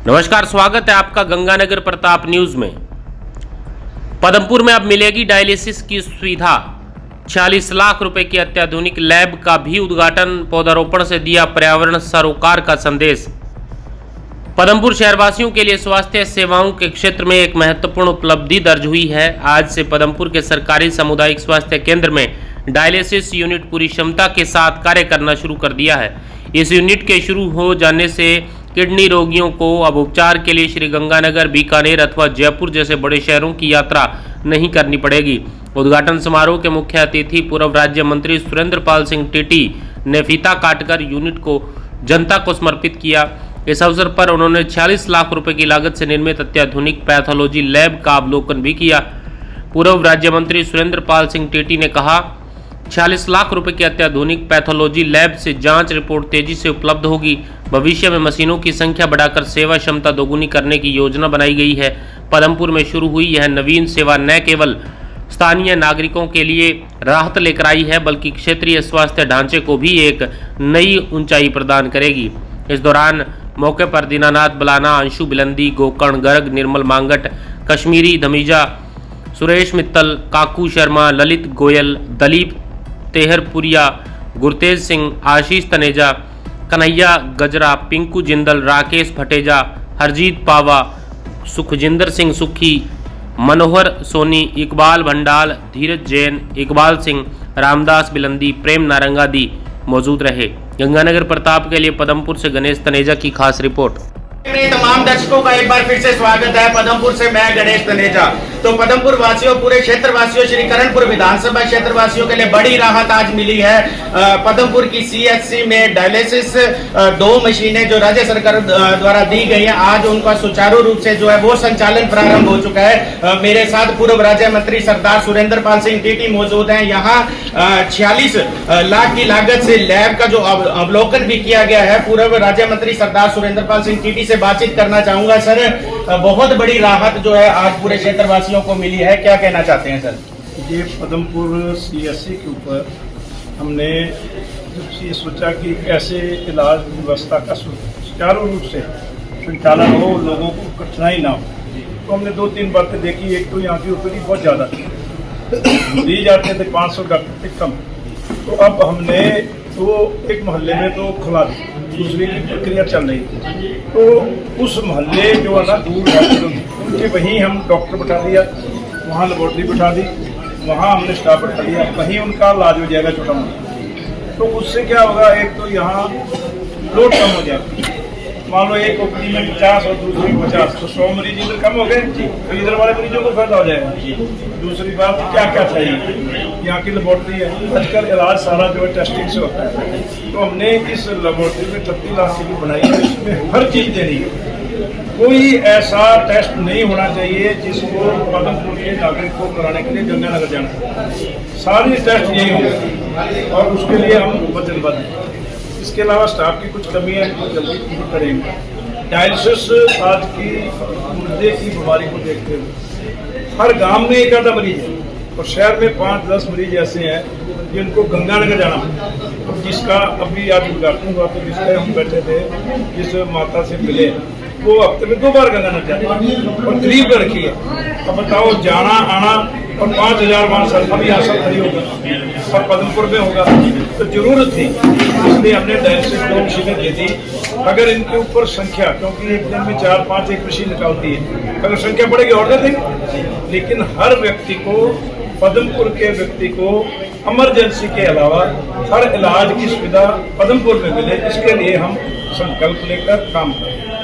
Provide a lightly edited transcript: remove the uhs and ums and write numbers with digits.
नमस्कार, स्वागत है आपका गंगानगर प्रताप न्यूज में। पदमपुर में अब मिलेगी डायलिसिस की सुविधा। 46 लाख रुपए की अत्याधुनिक लैब का भी उद्घाटन। पौधारोपण से दिया पर्यावरण सरोकार का संदेश। पदमपुर शहरवासियों के लिए स्वास्थ्य सेवाओं के क्षेत्र में एक महत्वपूर्ण उपलब्धि दर्ज हुई है। आज से पदमपुर के सरकारी सामुदायिक स्वास्थ्य केंद्र में डायलिसिस यूनिट पूरी क्षमता के साथ कार्य करना शुरू कर दिया है। इस यूनिट के शुरू हो जाने से किडनी रोगियों को अब उपचार के लिए श्री गंगानगर, बीकानेर अथवा जयपुर जैसे बड़े शहरों की यात्रा नहीं करनी पड़ेगी। उद्घाटन समारोह के मुख्य अतिथि पूर्व राज्य मंत्री सुरेंद्र पाल सिंह टीटी ने फीता काटकर यूनिट को जनता को समर्पित किया। इस अवसर पर उन्होंने 46 लाख रुपए की लागत से निर्मित अत्याधुनिक पैथोलॉजी लैब का अवलोकन भी किया। पूर्व राज्य मंत्री सुरेंद्र पाल सिंह टीटी ने कहा, 46 लाख रुपए की अत्याधुनिक पैथोलॉजी लैब से जांच रिपोर्ट तेजी से उपलब्ध होगी। भविष्य में मशीनों की संख्या बढ़ाकर सेवा क्षमता दोगुनी करने की योजना बनाई गई है। पदमपुर में शुरू हुई यह नवीन सेवा न केवल स्थानीय नागरिकों के लिए राहत लेकर आई है, बल्कि क्षेत्रीय स्वास्थ्य ढांचे को भी एक नई ऊंचाई प्रदान करेगी। इस दौरान मौके पर दीनानाथ बलाना, अंशु बिलंदी, गोकर्ण गर्ग, निर्मल मांगट, कश्मीरी धमीजा, सुरेश मित्तल, काकू शर्मा, ललित गोयल, दलीप तेहरपुरिया, गुरतेज सिंह, आशीष तनेजा, कन्हैया गजरा, पिंकू जिंदल, राकेश भटेजा, हरजीत पावा, सुखजिंदर सिंह सुखी, मनोहर सोनी, इकबाल भंडाल, धीरज जैन, इकबाल सिंह, रामदास बिलंदी, प्रेम नारंगादी मौजूद रहे। गंगानगर प्रताप के लिए पदमपुर से गणेश तनेजा की खास रिपोर्ट। तमाम दर्शकों का एक बार फिर से स्वागत है। पदमपुर से मैं गणेश तनेजा। तो पदमपुर वासियों, पूरे क्षेत्र वासियों, श्री करणपुर विधानसभा क्षेत्र वासियों के लिए बड़ी राहत आज मिली है। पदमपुर की सीएचसी में डायलिसिस 2 मशीनें जो राज्य सरकार द्वारा दी गई हैं, आज उनका सुचारू रूप से जो है वो संचालन प्रारंभ हो चुका है। मेरे साथ पूर्व राज्य मंत्री सरदार सुरेंद्र पाल सिंह टीटी मौजूद हैं। यहाँ 46 लाख की लागत से लैब का जो अवलोकन भी किया गया है। पूर्व राज्य मंत्री सरदार सुरेंद्र पाल सिंह टीटी से बातचीत करना चाहूंगा। सर, बहुत बड़ी राहत जो है आज पूरे क्षेत्र वासियों को मिली है, क्या कहना चाहते हैं सर? ये पदमपुर सीएससी के ऊपर हमने ये सोचा कि कैसे इलाज व्यवस्था का सुचारू रूप से संचालन हो, लोगों को कठिनाई ना हो। तो हमने 2-3 बातें देखी। एक तो यहाँ की ओपीडी बहुत ज़्यादा थी, दी जाते थे 500 डॉक्टर से कम। तो अब हमने तो एक मोहल्ले में तो खुला दी, दूसरी की प्रक्रिया चल रही थी। तो उस मोहल्ले जो है ना दूर उनके वहीं हम डॉक्टर बैठा दिया, वहाँ लेबोरेटरी बैठा दी, वहाँ हमने स्टाफ बैठा दिया, वहीं उनका इलाज हो जाएगा छोटा मोटा। तो उससे क्या होगा, एक तो यहाँ लोड कम हो जाएगा। मान लो एक ओपीडी में 50 और दूसरी 50, तो 100 मरीज इधर कम हो गए, तो इधर वाले मरीजों को फायदा हो जाएगा। दूसरी बात, क्या क्या चाहिए, यहाँ की लेबोरेटरी है, आजकल इलाज सारा जो है टेस्टिंग से होता है। तो हमने इस लेबोरेटरी में 33 लाख की बनाई है, इसमें हर चीज़ देनी है। कोई ऐसा टेस्ट नहीं होना चाहिए जिसको पदमपुर के नागरिक को कराने के लिए गंगानगर जाना। सारे टेस्ट यही होंगे और उसके लिए हम वचनबद्ध हैं। इसके अलावा स्टाफ की कुछ कमी है तो जल्दी पूरी करेंगे। डायलिसिस आज की मुद्दे की बीमारी को देखते हुए हर गांव में एक आधा मरीज है और शहर में 5-10 मरीज ऐसे हैं जिनको गंगानगर जाना है। जिसका अभी आज उद्घाटन हुआ, तो जिसका हम बैठे थे, जिस माता से मिले, वो हफ्ते में 2 बार गंगानगर जाते हैं और गरीब लड़की है। अब बताओ, जाना आना और 5000 वहाँ सर अभी आसन खड़ी होगा और पदमपुर में होगा, तो जरूरत थी, इसलिए हमने डायलिसिस 2 मशीनें दे दी। अगर इनके ऊपर संख्या, क्योंकि एक दिन में 4-5 एक मशीन निकालती है, अगर संख्या बढ़ेगी और दे देंगे। लेकिन हर व्यक्ति को, पदमपुर के व्यक्ति को इमरजेंसी के अलावा हर इलाज की सुविधा पदमपुर में मिले, इसके लिए हम संकल्प लेकर काम करें।